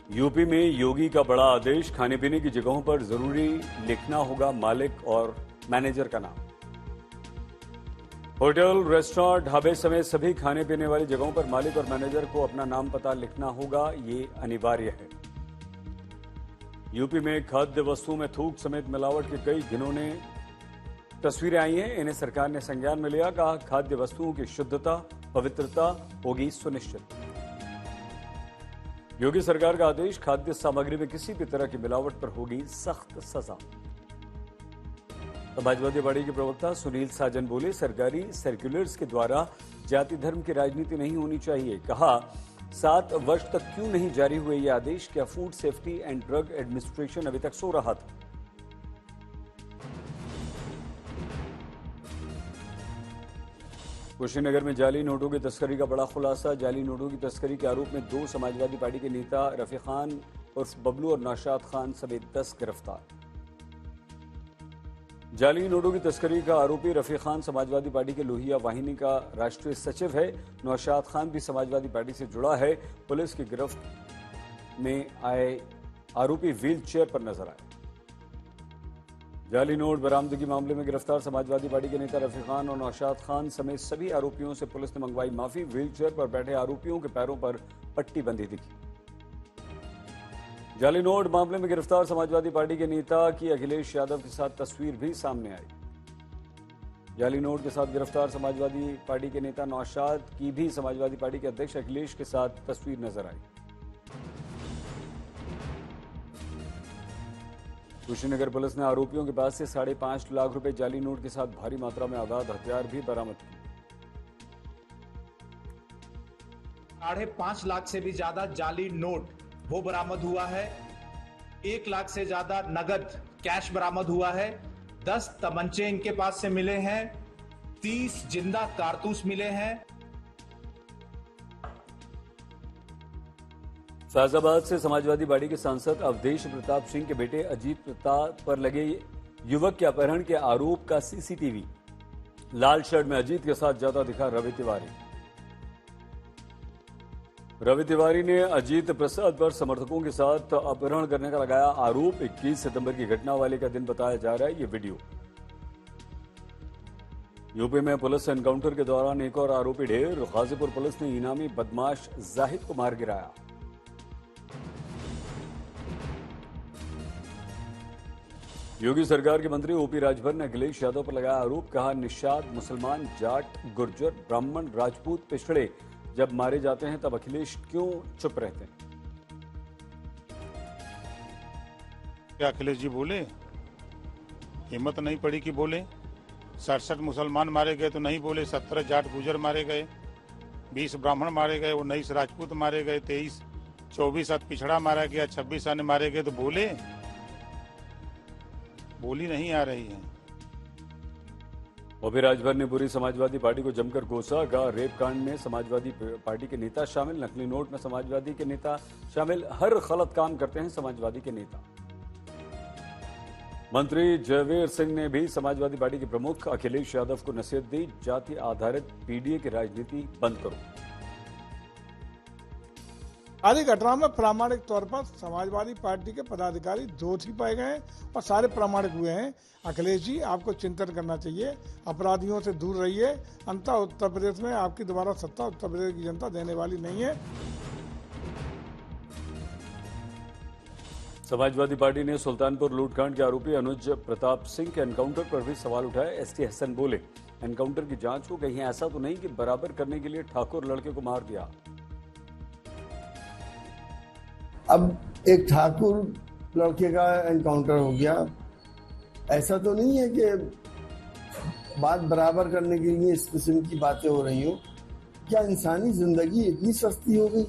UP में योगी का बड़ा आदेश, खाने पीने की जगहों पर जरूरी लिखना होगा मालिक और मैनेजर का नाम। होटल, रेस्टोरेंट, ढाबे समेत सभी खाने पीने वाली जगहों पर मालिक और मैनेजर को अपना नाम पता लिखना होगा, ये अनिवार्य है। यूपी में खाद्य वस्तुओं में थूक समेत मिलावट के कई घिनौने तस्वीरें आई हैं। इन्हें सरकार ने संज्ञान में लिया, कहा खाद्य वस्तुओं की शुद्धता, पवित्रता होगी सुनिश्चित। योगी सरकार का आदेश, खाद्य सामग्री में किसी भी तरह की मिलावट पर होगी सख्त सजा। समाजवादी पार्टी के प्रवक्ता सुनील साजन बोले, सरकारी सर्कुलर्स के द्वारा जाति धर्म की राजनीति नहीं होनी चाहिए। कहा 7 वर्ष तक क्यों नहीं जारी हुए ये आदेश? क्या food safety and drug administration अभी तक सो रहा था? कुशीनगर में जाली नोटों की तस्करी का बड़ा खुलासा। जाली नोटों की तस्करी के आरोप में 2 समाजवादी पार्टी के नेता रफी खान उर्फ बबलू और नौशाद खान समेत 10 गिरफ्तार। जाली नोटों की तस्करी का आरोपी रफी खान समाजवादी पार्टी के लोहिया वाहिनी का राष्ट्रीय सचिव है। नौशाद खान भी समाजवादी पार्टी से जुड़ा है। पुलिस की गिरफ्त में आए आरोपी व्हील चेयर पर नजर आए। जाली नोट बरामदगी मामले में गिरफ्तार समाजवादी पार्टी के नेता रफी खान और नौशाद खान समेत सभी आरोपियों से पुलिस ने मंगवाई माफी। व्हील चेयर पर बैठे आरोपियों के पैरों पर पट्टी बंधी दिखी। जाली नोट मामले में गिरफ्तार समाजवादी पार्टी के नेता की अखिलेश यादव के साथ तस्वीर भी सामने आई। जाली नोट के साथ गिरफ्तार समाजवादी पार्टी के नेता नौशाद की भी समाजवादी पार्टी के अध्यक्ष अखिलेश के साथ तस्वीर नजर आई। कुशीनगर पुलिस ने आरोपियों के पास से 5.5 लाख रुपए जाली नोट के साथ भारी मात्रा में अवैध हथियार भी बरामद किए। 5.5 लाख से भी ज्यादा जाली नोट वो बरामद हुआ है। 1 लाख से ज्यादा नगद कैश बरामद हुआ है। 10 तमंचे इनके पास से मिले हैं। 30 जिंदा कारतूस मिले हैं। फैजाबाद से समाजवादी पार्टी के सांसद अवधेश प्रताप सिंह के बेटे अजीत प्रताप पर लगे युवक के अपहरण के आरोप का सीसीटीवी। लाल शर्ट में अजीत के साथ जाता दिखा रवि तिवारी। रवि तिवारी ने अजीत प्रसाद पर समर्थकों के साथ अपहरण करने का लगाया आरोप। 21 सितंबर की घटना वाले का दिन बताया जा रहा है ये वीडियो। यूपी में पुलिस एनकाउंटर के दौरान एक और आरोपी ढेर। गाजीपुर पुलिस ने इनामी बदमाश जाहिद को मार गिराया। योगी सरकार के मंत्री ओपी राजभर ने अखिलेश यादव पर लगाया आरोप। कहा निषाद, मुसलमान, जाट, गुर्जर, ब्राह्मण, राजपूत, पिछड़े जब मारे जाते हैं तब अखिलेश क्यों चुप रहते हैं? क्या अखिलेश जी बोले? हिम्मत नहीं पड़ी कि बोले? 67 मुसलमान मारे गए तो नहीं बोले। 17 जाट गुर्जर मारे गए, 20 ब्राह्मण मारे गए, 19 राजपूत मारे गए, 24 पिछड़ा मारा गया, 26 अन्य मारे गए तो बोले? बोली नहीं आ रही है। ओपी राजभर ने पूरी समाजवादी पार्टी को जमकर कोसा। कहा रेप कांड में समाजवादी पार्टी के नेता शामिल, नकली नोट में समाजवादी के नेता शामिल, हर गलत काम करते हैं समाजवादी के नेता। मंत्री जयवीर सिंह ने भी समाजवादी पार्टी के प्रमुख अखिलेश यादव को नसीहत दी। जाति आधारित पीडीए की राजनीति बंद करो। सारी घटना में प्रामाणिक तौर पर समाजवादी पार्टी के पदाधिकारी दोषी पाए गए हैं और सारे प्रामाणिक हुए हैं। अखिलेश जी, आपको चिंतन करना चाहिए, अपराधियों से दूर रहिए। अंततः उत्तर प्रदेश में आपकी दोबारा सत्ता उत्तर प्रदेश की जनता देने वाली नहीं है। समाजवादी पार्टी ने सुल्तानपुर लूटकांड के आरोपी अनुज प्रताप सिंह के एनकाउंटर पर भी सवाल उठाए। एसटी हसन बोले, एनकाउंटर की जांच हो, कहीं ऐसा तो नहीं कि बराबर करने के लिए ठाकुर लड़के को मार दिया। अब एक ठाकुर लड़के का एनकाउंटर हो गया, ऐसा तो नहीं है कि बात बराबर करने के लिए इस किस्म की बातें हो रही हो। क्या इंसानी जिंदगी इतनी सस्ती हो गई?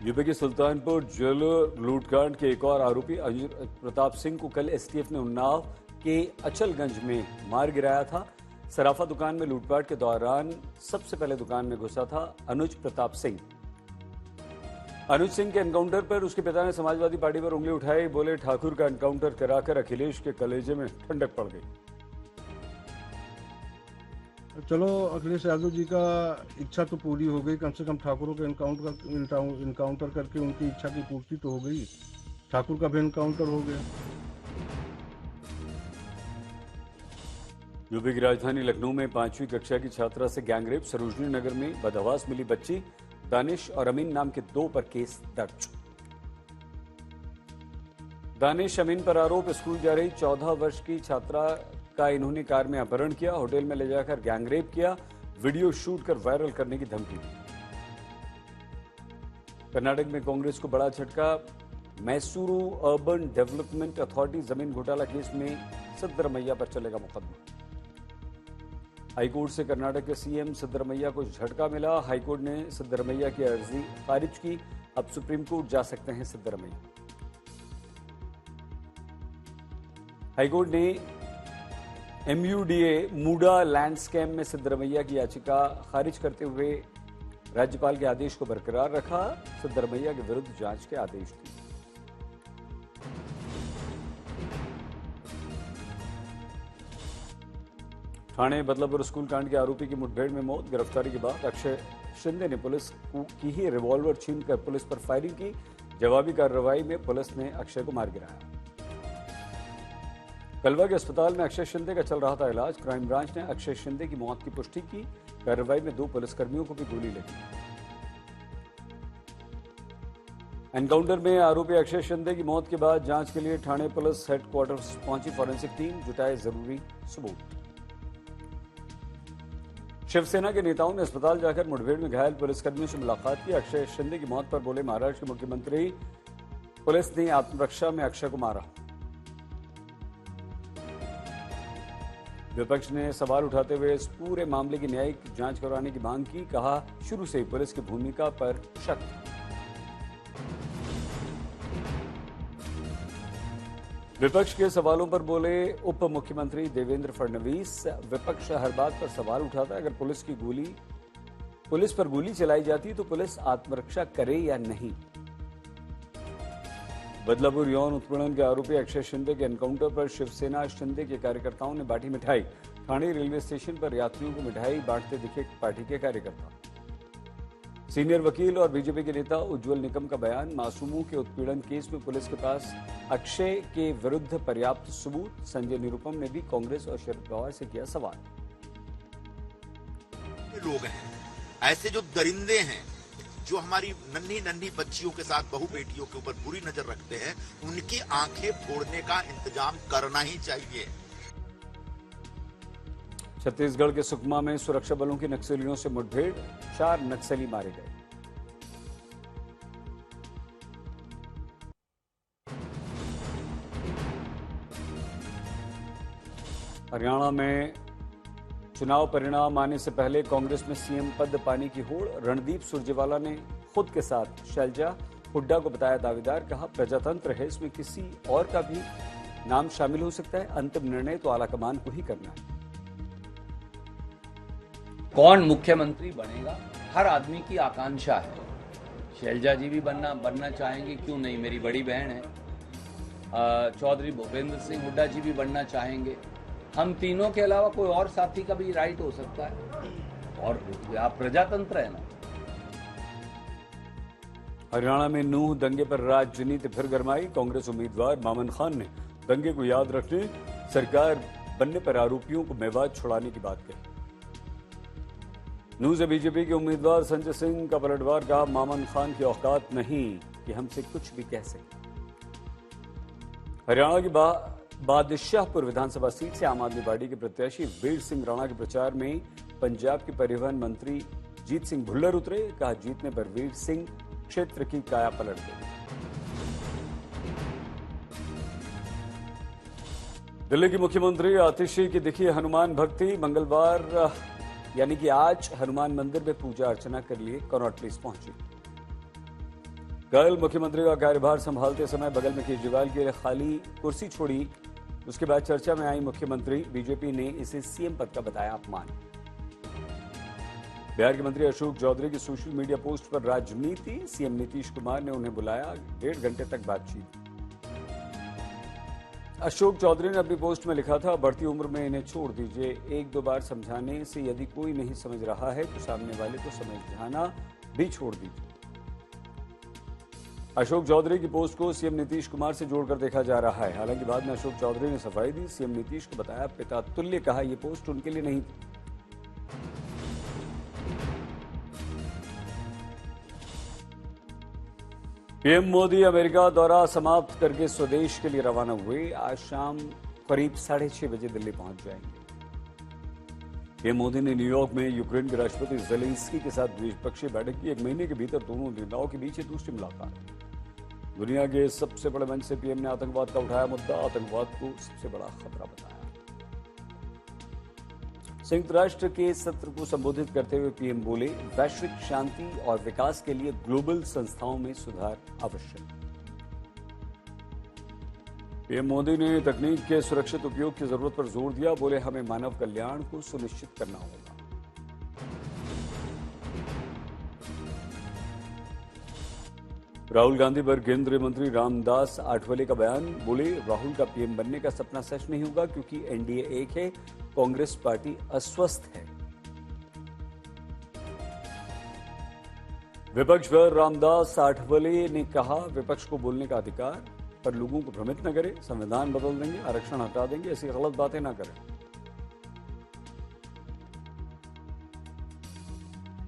यूपी के सुल्तानपुर ज्वेलर लूटकांड के एक और आरोपी अनुज प्रताप सिंह को कल एसटीएफ ने उन्नाव के अचलगंज में मार गिराया था। सराफा दुकान में लूटपाट के दौरान सबसे पहले दुकान में घुसा था अनुज प्रताप सिंह। अनुज सिंह के एनकाउंटर पर उसके पिता ने समाजवादी पार्टी पर उंगली उठाई। बोले ठाकुर का एनकाउंटर कराकर अखिलेश के कलेजे में ठंडक पड़ गई। चलो अखिलेश यादव जी का इच्छा तो पूरी हो गई, कम से कम ठाकुरों के इनकाउंटर करके उनकी इच्छा की पूर्ति तो हो गई। ठाकुर का भी इनकाउंटर हो गया। यूपी की राजधानी लखनऊ में 5वीं कक्षा की छात्रा से गैंगरेप, सरोजनी नगर में बदहवास मिली बच्ची, दानिश और अमीन नाम के 2 पर केस दर्ज। दानिश अमीन पर आरोप, स्कूल जा रही 14 वर्ष की छात्रा का इन्होंने कार में अपहरण किया, होटल में ले जाकर गैंगरेप किया, वीडियो शूट कर वायरल करने की धमकी दी। कर्नाटक में कांग्रेस को बड़ा झटका, मैसूरू अर्बन डेवलपमेंट अथॉरिटी जमीन घोटाला केस में सिद्धरमैया पर चलेगा मुकदमा। हाईकोर्ट से कर्नाटक के सीएम सिद्धरमैया को झटका मिला, हाईकोर्ट ने सिद्धरमैया की अर्जी खारिज की, अब सुप्रीम कोर्ट जा सकते हैं सिद्धरमैया। हाईकोर्ट ने एमयूडीए मूडा लैंड स्कैम में सिद्धरमैया की याचिका खारिज करते हुए राज्यपाल के आदेश को बरकरार रखा, सिद्धरमैया के विरुद्ध जांच के आदेश दिए। ठाणे बदलापुर स्कूल कांड के आरोपी की मुठभेड़ में मौत, गिरफ्तारी के बाद अक्षय शिंदे ने पुलिस की ही रिवॉल्वर छीनकर पुलिस पर फायरिंग की, जवाबी कार्रवाई में पुलिस ने अक्षय को मार गिराया। कलवा के अस्पताल में अक्षय शिंदे का चल रहा था इलाज, क्राइम ब्रांच ने अक्षय शिंदे की मौत की पुष्टि की, कार्रवाई में 2 पुलिसकर्मियों को भी गोली लगी। एनकाउंटर में आरोपी अक्षय शिंदे की मौत के बाद जांच के लिए ठाणे पुलिस हेडक्वार्टर्स पहुंची फॉरेंसिक टीम, जुटाए जरूरी सबूत। शिवसेना के नेताओं ने अस्पताल जाकर मुठभेड़ में घायल पुलिसकर्मियों से मुलाकात की, अक्षय शिंदे की मौत पर बोले महाराष्ट्र के मुख्यमंत्री, पुलिस ने आत्मरक्षा में अक्षय को मारा। विपक्ष ने सवाल उठाते हुए इस पूरे मामले की न्यायिक जांच करवाने की मांग की, कहा शुरू से ही पुलिस की भूमिका पर शक। विपक्ष के सवालों पर बोले उप मुख्यमंत्री देवेंद्र फडणवीस, विपक्ष हर बात पर सवाल उठाता है, अगर पुलिस पर गोली चलाई जाती तो पुलिस आत्मरक्षा करे या नहीं। बदलापुर यौन उत्पीड़न के आरोपी अक्षय शिंदे के एनकाउंटर पर शिवसेना शिंदे के कार्यकर्ताओं ने बांटी मिठाई, ठाणे रेलवे स्टेशन पर यात्रियों को मिठाई बांटते दिखे पार्टी के कार्यकर्ता। सीनियर वकील और बीजेपी के नेता उज्जवल निकम का बयान, मासूमों के उत्पीड़न केस में पुलिस के पास अक्षय के विरुद्ध पर्याप्त सबूत। संजय निरुपम ने भी कांग्रेस और शरद पवार से किया सवाल। लोग हैं ऐसे जो दरिंदे हैं, जो हमारी नन्ही नन्ही बच्चियों के साथ, बहू बेटियों के ऊपर बुरी नजर रखते हैं, उनकी आंखें फोड़ने का इंतजाम करना ही चाहिए। छत्तीसगढ़ के सुकमा में सुरक्षा बलों की नक्सलियों से मुठभेड़, 4 नक्सली मारे गए। हरियाणा में चुनाव परिणाम आने से पहले कांग्रेस में सीएम पद पाने की होड़, रणदीप सुरजेवाला ने खुद के साथ शैलजा हुड्डा को बताया दावेदार, कहा प्रजातंत्र है, इसमें किसी और का भी नाम शामिल हो सकता है, अंतिम निर्णय तो आलाकमान को ही करना है। कौन मुख्यमंत्री बनेगा हर आदमी की आकांक्षा है। शैलजा जी भी बनना चाहेंगे, क्यों नहीं, मेरी बड़ी बहन है। चौधरी भूपेंद्र सिंह हुड्डा जी भी बनना चाहेंगे। हम तीनों के अलावा कोई और साथी का भी राइट हो सकता है, और आप प्रजातंत्र है ना। हरियाणा में नूह दंगे पर राजनीति फिर गरमाई, कांग्रेस उम्मीदवार मामन खान ने दंगे को याद रखने, सरकार बनने पर आरोपियों को मेवात छुड़ाने की बात कही। नूह से बीजेपी के उम्मीदवार संजय सिंह का पलटवार, कहा मामन खान की औकात नहीं कि हमसे कुछ भी कह सके। हरियाणा की बादशाहपुर विधानसभा सीट से आम आदमी पार्टी के प्रत्याशी वीर सिंह राणा के प्रचार में पंजाब के परिवहन मंत्री जीत सिंह भुल्लर उतरे, कहा जीतने पर वीर सिंह क्षेत्र की काया पलट गई। दिल्ली की मुख्यमंत्री आतिशी की दिखी हनुमान भक्ति, मंगलवार यानी कि आज हनुमान मंदिर में पूजा अर्चना के लिए कनॉट प्लेस पहुंची। कल मुख्यमंत्री का कार्यभार संभालते समय बगल में केजरीवाल के लिए खाली कुर्सी छोड़ी, उसके बाद चर्चा में आई मुख्यमंत्री, बीजेपी ने इसे सीएम पद का बताया अपमान। बिहार के मंत्री अशोक चौधरी की सोशल मीडिया पोस्ट पर राजनीति, सीएम नीतीश कुमार ने उन्हें बुलाया, 1.5 घंटे तक बातचीत। अशोक चौधरी ने अपनी पोस्ट में लिखा था, बढ़ती उम्र में इन्हें छोड़ दीजिए, एक दो बार समझाने से यदि कोई नहीं समझ रहा है तो सामने वाले को समझाना भी छोड़ दीजिए। अशोक चौधरी की पोस्ट को सीएम नीतीश कुमार से जोड़कर देखा जा रहा है। हालांकि बाद में अशोक चौधरी ने सफाई दी, सीएम नीतीश को बताया पिता तुल्य, कहा यह पोस्ट उनके लिए नहीं थी। पीएम मोदी अमेरिका दौरा समाप्त करके स्वदेश के लिए रवाना हुए। आज शाम करीब 6:30 बजे दिल्ली पहुंच जाएंगे। पीएम मोदी ने न्यूयॉर्क में यूक्रेन के राष्ट्रपति ज़ेलेंस्की के साथ द्विपक्षीय बैठक की। 1 महीने के भीतर दोनों नेताओं के बीच दूसरी मुलाकात। दुनिया के सबसे बड़े मंच से पीएम ने आतंकवाद का उठाया मुद्दा, आतंकवाद को सबसे बड़ा खतरा बताया। संयुक्त राष्ट्र के सत्र को संबोधित करते हुए पीएम बोले, वैश्विक शांति और विकास के लिए ग्लोबल संस्थाओं में सुधार आवश्यक। पीएम मोदी ने तकनीक के सुरक्षित उपयोग की जरूरत पर जोर दिया, बोले हमें मानव कल्याण को सुनिश्चित करना होगा। राहुल गांधी पर केंद्रीय मंत्री रामदास आठवले का बयान, बोले राहुल का पीएम बनने का सपना सच नहीं होगा क्योंकि एनडीए एक है, कांग्रेस पार्टी अस्वस्थ है। विपक्ष पर रामदास आठवले ने कहा, विपक्ष को बोलने का अधिकार, पर लोगों को भ्रमित न करें, संविधान बदल देंगे, आरक्षण हटा देंगे, ऐसी गलत बातें ना करें।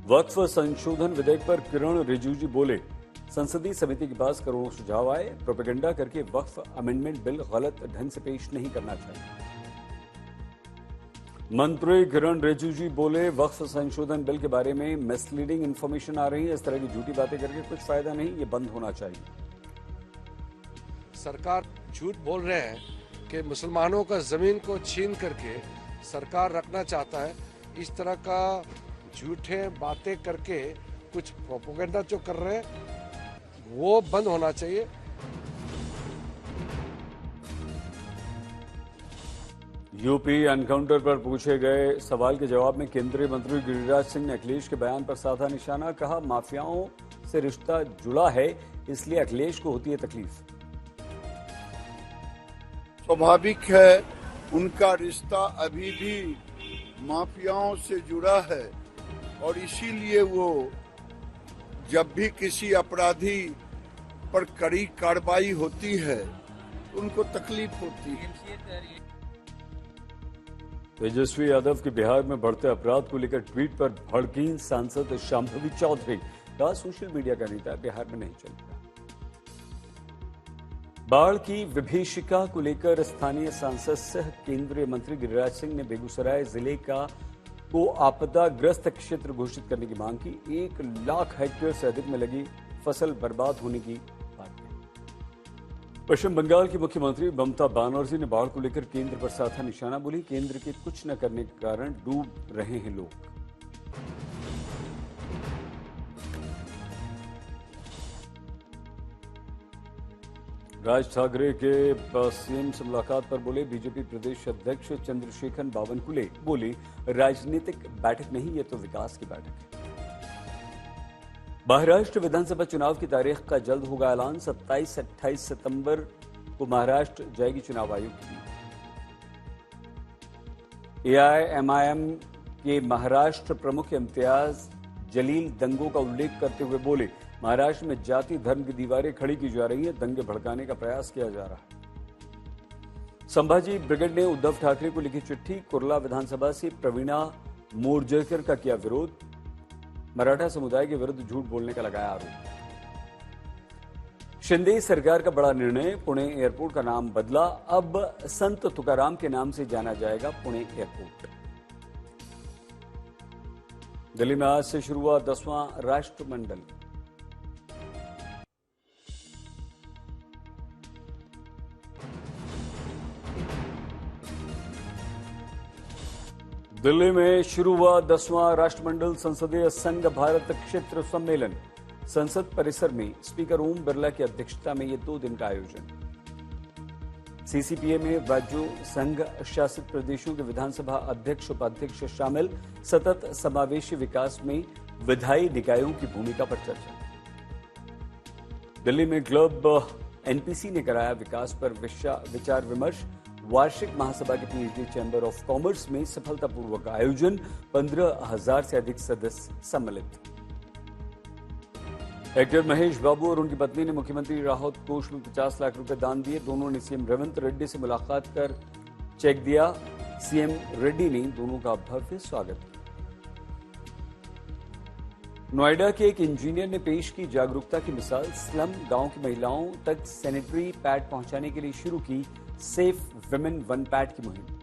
वक्फ संशोधन विधेयक पर किरण रिजिजू बोले, संसदीय समिति के पास करोड़ों सुझाव आए, प्रोपेगेंडा करके वक्फ अमेंडमेंट बिल गलत ढंग से पेश नहीं करना चाहिए। मंत्री किरण रिजिजू बोले, वक्फ संशोधन बिल के बारे में मिसलीडिंग इंफॉर्मेशन आ रही है, इस तरह की झूठी बातें करके कुछ फायदा नहीं, ये बंद होना चाहिए। सरकार झूठ बोल रहे हैं कि मुसलमानों का जमीन को छीन करके सरकार रखना चाहता है। इस तरह का झूठे बातें करके कुछ प्रोपेगेंडा जो कर रहे हैं वो बंद होना चाहिए। यूपी एनकाउंटर पर पूछे गए सवाल के जवाब में केंद्रीय मंत्री गिरिराज सिंह ने अखिलेश के बयान पर साधा निशाना, कहा माफियाओं से रिश्ता जुड़ा है इसलिए अखिलेश को होती है तकलीफ। स्वाभाविक है, उनका रिश्ता अभी भी माफियाओं से जुड़ा है और इसीलिए वो जब भी किसी अपराधी पर कड़ी कार्रवाई होती है तो उनको तकलीफ होती है। तेजस्वी यादव के बिहार में बढ़ते अपराध को लेकर ट्वीट पर भड़कीं सांसद शांभवी चौधरी, कहा सोशल मीडिया का नेता बिहार में नहीं चलता। बाढ़ की विभीषिका को लेकर स्थानीय सांसद सह केंद्रीय मंत्री गिरिराज सिंह ने बेगूसराय जिले को आपदाग्रस्त क्षेत्र घोषित करने की मांग की। 1 लाख हेक्टेयर से अधिक में लगी फसल बर्बाद होने की बात कही। पश्चिम बंगाल की मुख्यमंत्री ममता बनर्जी ने बाढ़ को लेकर केंद्र पर साधा निशाना, बोली केंद्र के कुछ न करने के कारण डूब रहे हैं लोग। राज ठाकरे के सीएम से मुलाकात पर बोले बीजेपी प्रदेश अध्यक्ष चंद्रशेखर बावनकुले, बोले राजनीतिक बैठक नहीं, ये तो विकास की बैठक है। महाराष्ट्र विधानसभा चुनाव की तारीख का जल्द होगा ऐलान, 27-28 सितंबर को महाराष्ट्र जाएगी चुनाव आयोग की। एआईएमआईएम के महाराष्ट्र प्रमुख इम्तियाज जलील दंगों का उल्लेख करते हुए बोले महाराष्ट्र में जाति धर्म की दीवारें खड़ी की जा रही हैं, दंगे भड़काने का प्रयास किया जा रहा है। संभाजी ब्रिगेड ने उद्धव ठाकरे को लिखी चिट्ठी, कुर्ला विधानसभा से प्रवीणा मोरजकर का किया विरोध, मराठा समुदाय के विरुद्ध झूठ बोलने का लगाया आरोप। शिंदे सरकार का बड़ा निर्णय, पुणे एयरपोर्ट का नाम बदला, अब संत तुकाराम के नाम से जाना जाएगा पुणे एयरपोर्ट। दिल्ली में आज से शुरू हुआ 10वां राष्ट्रमंडल। दिल्ली में शुरू हुआ 10वां राष्ट्रमंडल संसदीय संघ भारत क्षेत्र सम्मेलन। संसद परिसर में स्पीकर ओम बिरला की अध्यक्षता में ये 2 दिन का आयोजन। सीसीपीए में राज्यों संघ शासित प्रदेशों के विधानसभा अध्यक्ष उपाध्यक्ष शामिल, सतत समावेशी विकास में विधायी निकायों की भूमिका पर चर्चा। दिल्ली में क्लब एनपीसी ने कराया विकास पर विचार विमर्श। वार्षिक महासभा के पीएचडी चैंबर ऑफ कॉमर्स में सफलतापूर्वक आयोजन, 15,000 से अधिक सदस्य सम्मिलित। एक्टर महेश बाबू और उनकी पत्नी ने मुख्यमंत्री राहत कोष में 50 लाख रुपए दान दिए। दोनों ने सीएम रेवंत रेड्डी से मुलाकात कर चेक दिया। सीएम रेड्डी ने दोनों का भव्य स्वागत। नोएडा के एक इंजीनियर ने पेश की जागरूकता की मिसाल। स्लम गांव की महिलाओं तक सैनिटरी पैड पहुंचाने के लिए शुरू की सेफ विमेन वन पैड की मुहिम।